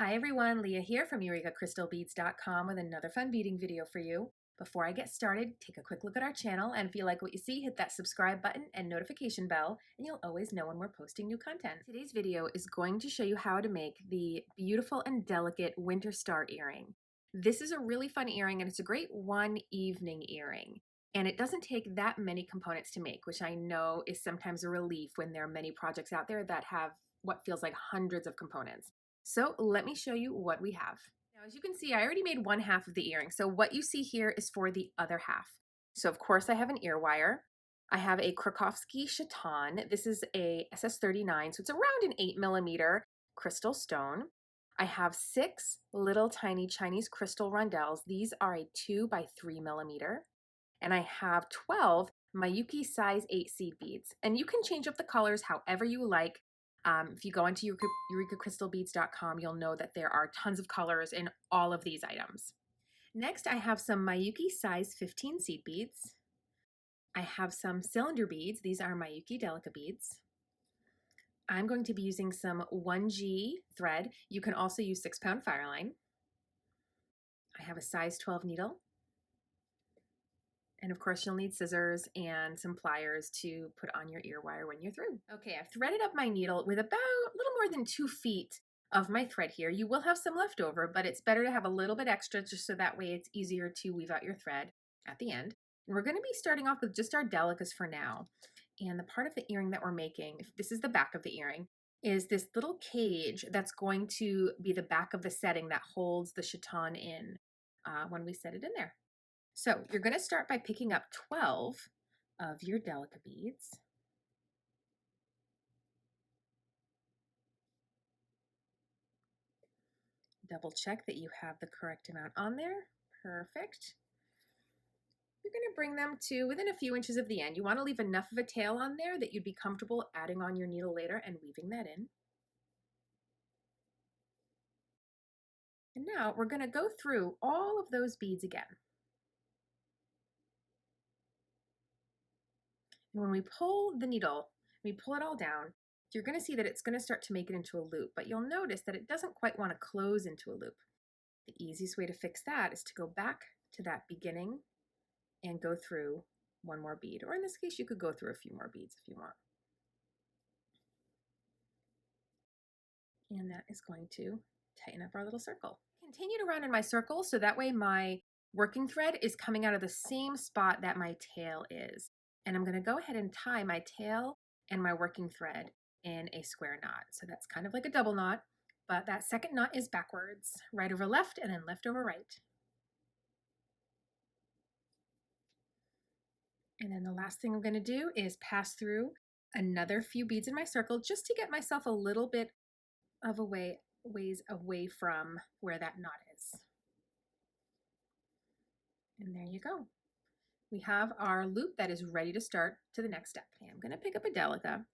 Hi everyone, Leah here from EurekaCrystalBeads.com with another fun beading video for you. Before I get started, take a quick look at our channel, and if you like what you see, hit that subscribe button and notification bell, and you'll always know when we're posting new content. Today's video is going to show you how to make the beautiful and delicate Winter Star earring. This is a really fun earring, and it's a great one evening earring. And it doesn't take that many components to make, which I know is sometimes a relief when there are many projects out there that have what feels like hundreds of components. So let me show you what we have. Now, as you can see, I already made one half of the earring. So what you see here is for the other half. So of course I have an ear wire. I have a Krakovski Chaton. This is a SS39, so it's around an 8mm crystal stone. I have 6 little tiny Chinese crystal rondelles. These are a 2x3mm. And I have 12 Miyuki size 8 seed beads. And you can change up the colors however you like. If you go onto EurekaCrystalBeads.com, you'll know that there are tons of colors in all of these items. Next, I have some Miyuki size 15 seed beads. I have some cylinder beads. These are Miyuki Delica beads. I'm going to be using some 1G thread. You can also use 6-pound fireline. I have a size 12 needle. And of course, you'll need scissors and some pliers to put on your ear wire when you're through. Okay, I've threaded up my needle with about a little more than 2 feet of my thread here. You will have some left over, but it's better to have a little bit extra just so that way it's easier to weave out your thread at the end. And we're going to be starting off with just our delicas for now. And the part of the earring that we're making, this is the back of the earring, is this little cage that's going to be the back of the setting that holds the chaton in when we set it in there. So you're going to start by picking up 12 of your Delica beads. Double check that you have the correct amount on there. Perfect. You're going to bring them to within a few inches of the end. You want to leave enough of a tail on there that you'd be comfortable adding on your needle later and weaving that in. And now we're going to go through all of those beads again. And when we pull the needle, we pull it all down, you're going to see that it's going to start to make it into a loop, but you'll notice that it doesn't quite want to close into a loop. The easiest way to fix that is to go back to that beginning and go through one more bead, or in this case, you could go through a few more beads if you want. And that is going to tighten up our little circle. Continue to run in my circle so that way my working thread is coming out of the same spot that my tail is. And I'm going to go ahead and tie my tail and my working thread in a square knot. So that's kind of like a double knot, but that second knot is backwards, right over left and then left over right. And then the last thing I'm going to do is pass through another few beads in my circle just to get myself a little bit of a ways away from where that knot is. And there you go. We have our loop that is ready to start to the next step. Okay, I'm going to pick up a Delica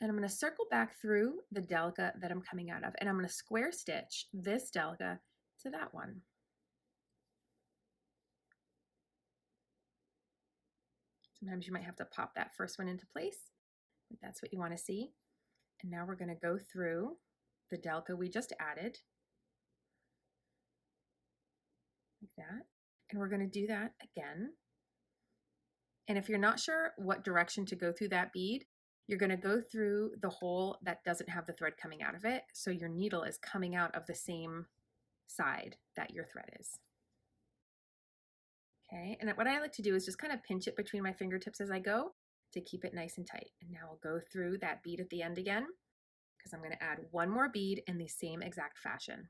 and I'm going to circle back through the Delica that I'm coming out of, and I'm going to square stitch this Delica to that one. Sometimes you might have to pop that first one into place, if that's what you want to see. And now we're going to go through the Delica we just added, like that. And we're going to do that again. And if you're not sure what direction to go through that bead, you're going to go through the hole that doesn't have the thread coming out of it, so your needle is coming out of the same side that your thread is. Okay, and what I like to do is just kind of pinch it between my fingertips as I go to keep it nice and tight. And now we'll go through that bead at the end again, because I'm going to add one more bead in the same exact fashion.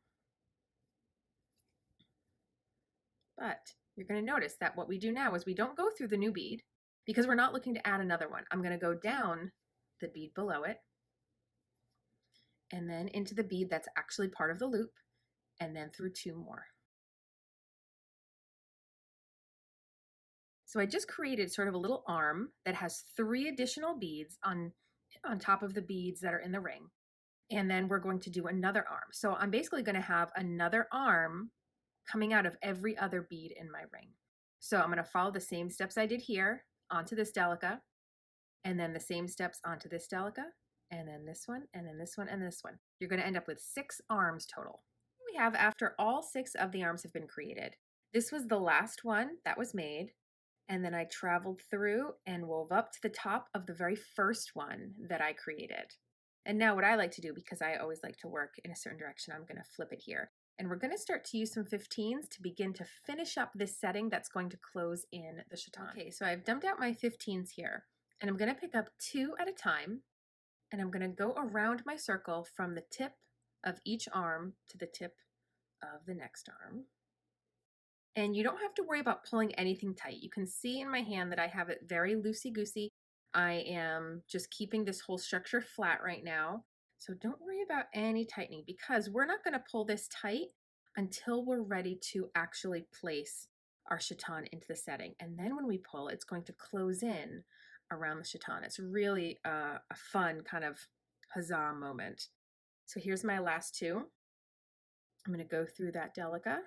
But you're going to notice that what we do now is we don't go through the new bead because we're not looking to add another one. I'm going to go down the bead below it and then into the bead that's actually part of the loop, and then through 2 more. So I just created sort of a little arm that has 3 additional beads on top of the beads that are in the ring. And then we're going to do another arm. So I'm basically going to have another arm coming out of every other bead in my ring. So I'm going to follow the same steps I did here onto this Delica, and then the same steps onto this Delica, and then this one, and then this one, and this one. You're going to end up with 6 arms total. We have after all 6 of the arms have been created. This was the last one that was made, and then I traveled through and wove up to the top of the very first one that I created. And now what I like to do, because I always like to work in a certain direction, I'm going to flip it here. And we're going to start to use some 15s to begin to finish up this setting that's going to close in the chaton. Okay, so I've dumped out my 15s here, and I'm going to pick up 2 at a time, and I'm going to go around my circle from the tip of each arm to the tip of the next arm. And you don't have to worry about pulling anything tight. You can see in my hand that I have it very loosey-goosey. I am just keeping this whole structure flat right now. So don't worry about any tightening, because we're not going to pull this tight until we're ready to actually place our chaton into the setting. And then when we pull, it's going to close in around the chaton. It's really a fun kind of huzzah moment. So here's my last 2. I'm going to go through that delica.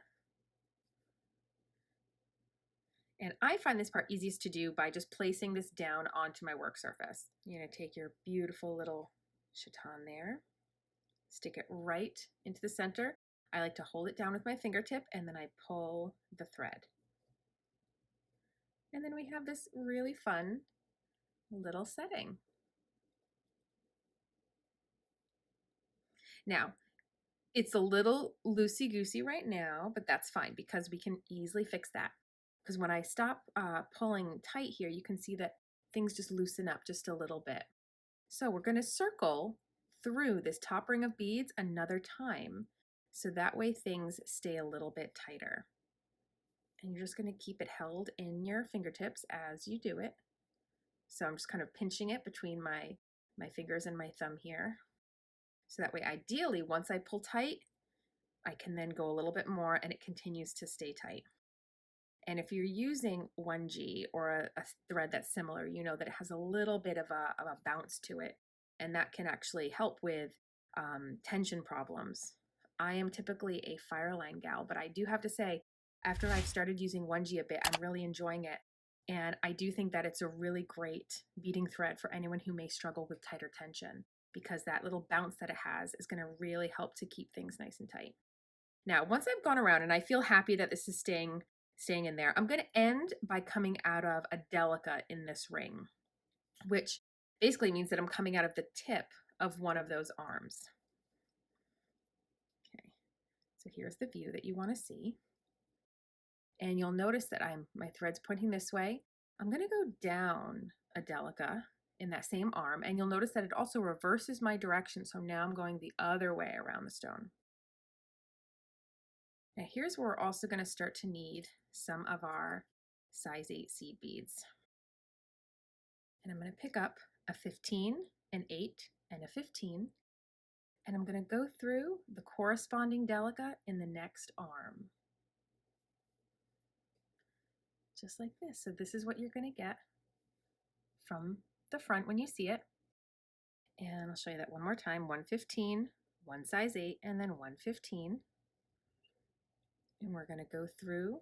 And I find this part easiest to do by just placing this down onto my work surface. You're going to take your beautiful little chaton there, stick it right into the center. I like to hold it down with my fingertip, and then I pull the thread. And then we have this really fun little setting. Now, it's a little loosey-goosey right now, but that's fine because we can easily fix that. Because when I stop pulling tight here, you can see that things just loosen up just a little bit. So we're going to circle through this top ring of beads another time, so that way things stay a little bit tighter. And you're just going to keep it held in your fingertips as you do it. So I'm just kind of pinching it between my fingers and my thumb here. So that way, ideally, once I pull tight, I can then go a little bit more and it continues to stay tight. And if you're using 1G or a thread that's similar, you know that it has a little bit of a bounce to it, and that can actually help with tension problems. I am typically a fire line gal, but I do have to say, after I've started using 1G a bit, I'm really enjoying it. And I do think that it's a really great beading thread for anyone who may struggle with tighter tension, because that little bounce that it has is going to really help to keep things nice and tight. Now, once I've gone around and I feel happy that this is staying in there, I'm going to end by coming out of a delica in this ring, which basically means that I'm coming out of the tip of one of those arms. Okay, so here's the view that you want to see. And you'll notice that my thread's pointing this way. I'm going to go down a delica in that same arm, and you'll notice that it also reverses my direction. So now I'm going the other way around the stone. Now here's where we're also going to start to need some of our size 8 seed beads. And I'm going to pick up a 15, an 8, and a 15, and I'm going to go through the corresponding delica in the next arm. Just like this. So this is what you're going to get from the front when you see it. And I'll show you that one more time. 115, one size 8, and then 115. And we're going to go through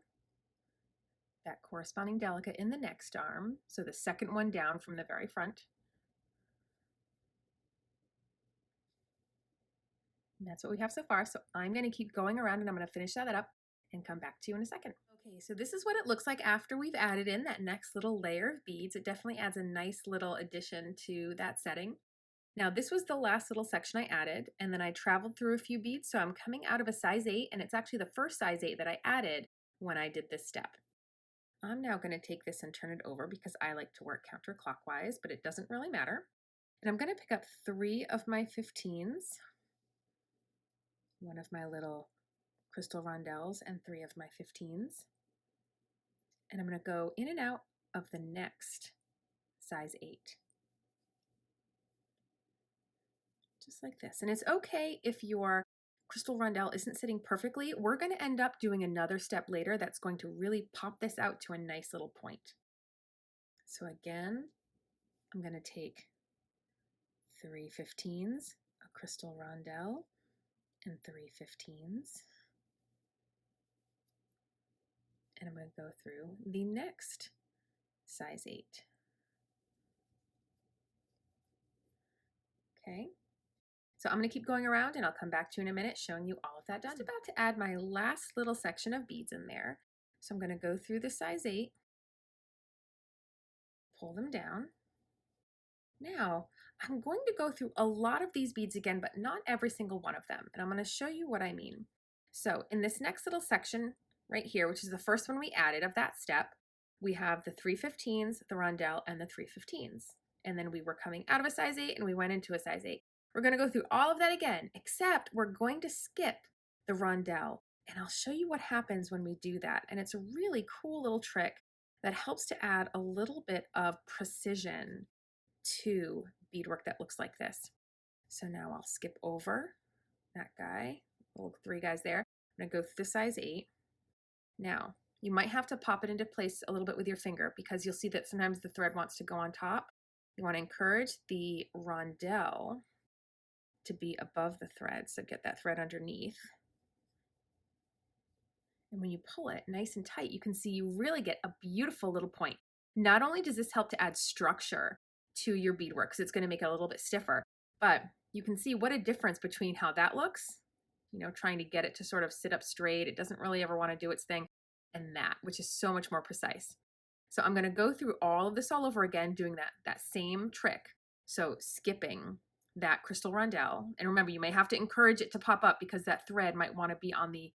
that corresponding delica in the next arm. So the second one down from the very front. And that's what we have so far. So I'm going to keep going around and I'm going to finish that up and come back to you in a second. Okay, so this is what it looks like after we've added in that next little layer of beads. It definitely adds a nice little addition to that setting. Now this was the last little section I added, and then I traveled through a few beads. So I'm coming out of a size 8, and it's actually the first size 8 that I added when I did this step. I'm now going to take this and turn it over because I like to work counterclockwise, but it doesn't really matter. And I'm going to pick up 3 of my 15s, one of my little crystal rondelles, and 3 of my 15s. And I'm going to go in and out of the next size 8. Just like this. And it's okay if your crystal rondelle isn't sitting perfectly. We're going to end up doing another step later that's going to really pop this out to a nice little point. So again, I'm going to take 3 15s, a crystal rondelle, and 3 15s. And I'm going to go through the next size 8. Okay. So I'm going to keep going around and I'll come back to you in a minute showing you all of that done. Just about to add my last little section of beads in there. So I'm going to go through the size 8, pull them down. Now I'm going to go through a lot of these beads again, but not every single one of them. And I'm going to show you what I mean. So in this next little section right here, which is the first one we added of that step, we have the 3/15s, the rondelle, and the 3/15s. And then we were coming out of a size 8 and we went into a size 8. We're going to go through all of that again, except we're going to skip the rondelle. And I'll show you what happens when we do that. And it's a really cool little trick that helps to add a little bit of precision to beadwork that looks like this. So now I'll skip over that guy, little 3 guys there. I'm going to go through the size 8. Now, you might have to pop it into place a little bit with your finger because you'll see that sometimes the thread wants to go on top. You want to encourage the rondelle to be above the thread, so get that thread underneath. And when you pull it nice and tight, you can see you really get a beautiful little point. Not only does this help to add structure to your beadwork, because it's going to make it a little bit stiffer, but you can see what a difference between how that looks, you know, trying to get it to sort of sit up straight. It doesn't really ever want to do its thing, and that, which is so much more precise. So I'm going to go through all of this all over again, doing that same trick. So skipping that crystal rondelle, and remember, you may have to encourage it to pop up because that thread might want to be on the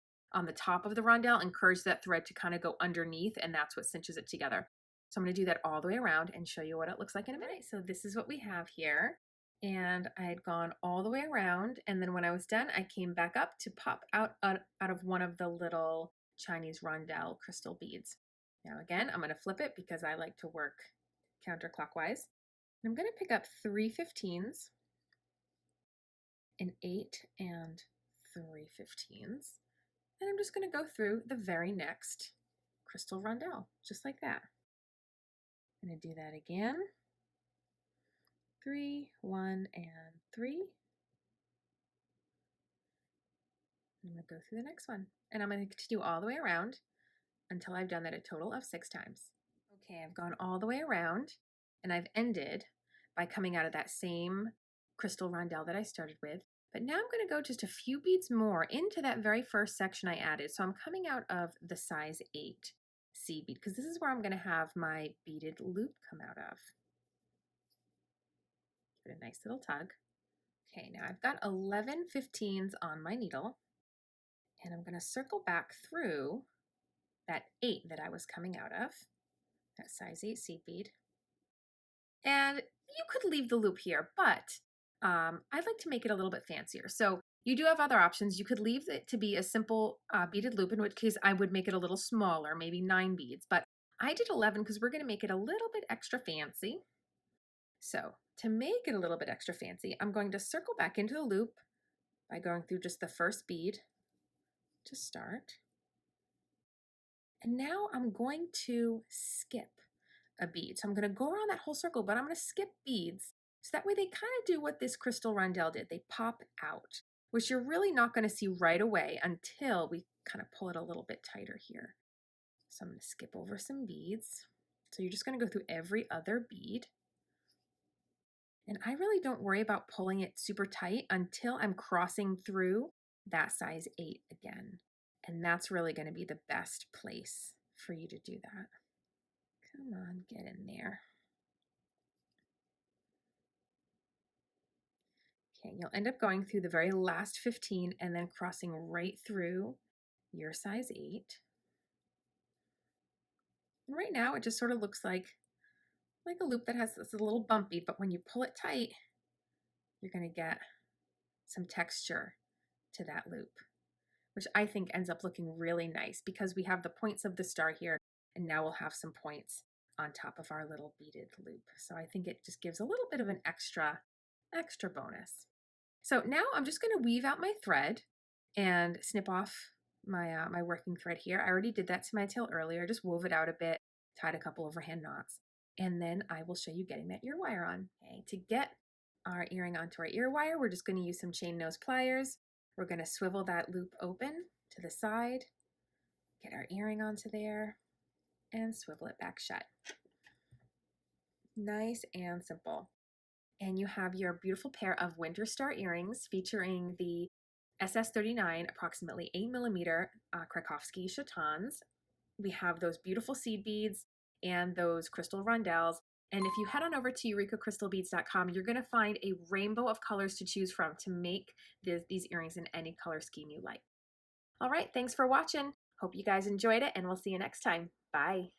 top of the rondelle. Encourage that thread to kind of go underneath, and that's what cinches it together. So I'm going to do that all the way around and show you what it looks like in a minute. So this is what we have here. And I had gone all the way around, and then when I was done, I came back up to pop out of one of the little Chinese rondelle crystal beads. Now again, I'm going to flip it because I like to work counterclockwise. I'm going to pick up 3/15s, an 8 and 3/15s, and I'm just going to go through the very next crystal rondelle, just like that. I'm going to do that again. 3, 1, and 3. I'm going to go through the next one, and I'm going to continue all the way around until I've done that a total of 6 times. Okay, I've gone all the way around, and I've ended by coming out of that same crystal rondelle that I started with. But now I'm going to go just a few beads more into that very first section I added. So I'm coming out of the size 8 seed bead because this is where I'm going to have my beaded loop come out of. Give it a nice little tug. Okay, now I've got 11/15s on my needle, and I'm going to circle back through that 8 that I was coming out of, that size 8 seed bead. And you could leave the loop here, but I'd like to make it a little bit fancier. So you do have other options. You could leave it to be a simple beaded loop, in which case I would make it a little smaller, maybe 9 beads. But I did 11 because we're going to make it a little bit extra fancy. So to make it a little bit extra fancy, I'm going to circle back into the loop by going through just the first bead to start. And now I'm going to skip a bead. So I'm going to go around that whole circle, but I'm going to skip beads. So that way they kind of do what this crystal rondelle did. They pop out, which you're really not going to see right away until we kind of pull it a little bit tighter here. So I'm going to skip over some beads. So you're just going to go through every other bead. And I really don't worry about pulling it super tight until I'm crossing through that size 8 again. And that's really going to be the best place for you to do that. Come on, get in there. Okay, you'll end up going through the very last 15 and then crossing right through your size 8. And right now it just sort of looks like a loop that has this a little bumpy, but when you pull it tight, you're going to get some texture to that loop, which I think ends up looking really nice because we have the points of the star here, and now we'll have some points on top of our little beaded loop. So I think it just gives a little bit of an extra bonus. So now I'm just going to weave out my thread and snip off my my working thread here. I already did that to my tail earlier, just wove it out a bit, tied a couple overhand knots, and then I will show you getting that ear wire on. Okay, to get our earring onto our ear wire, we're just going to use some chain nose pliers. We're going to swivel that loop open to the side, get our earring onto there, and swivel it back shut. Nice and simple. And you have your beautiful pair of Winter Star earrings featuring the SS39, approximately 8mm Krakovski Chatons. We have those beautiful seed beads and those crystal rondelles. And if you head on over to EurekaCrystalBeads.com, you're going to find a rainbow of colors to choose from to make these earrings in any color scheme you like. All right, thanks for watching. Hope you guys enjoyed it, and we'll see you next time. Bye.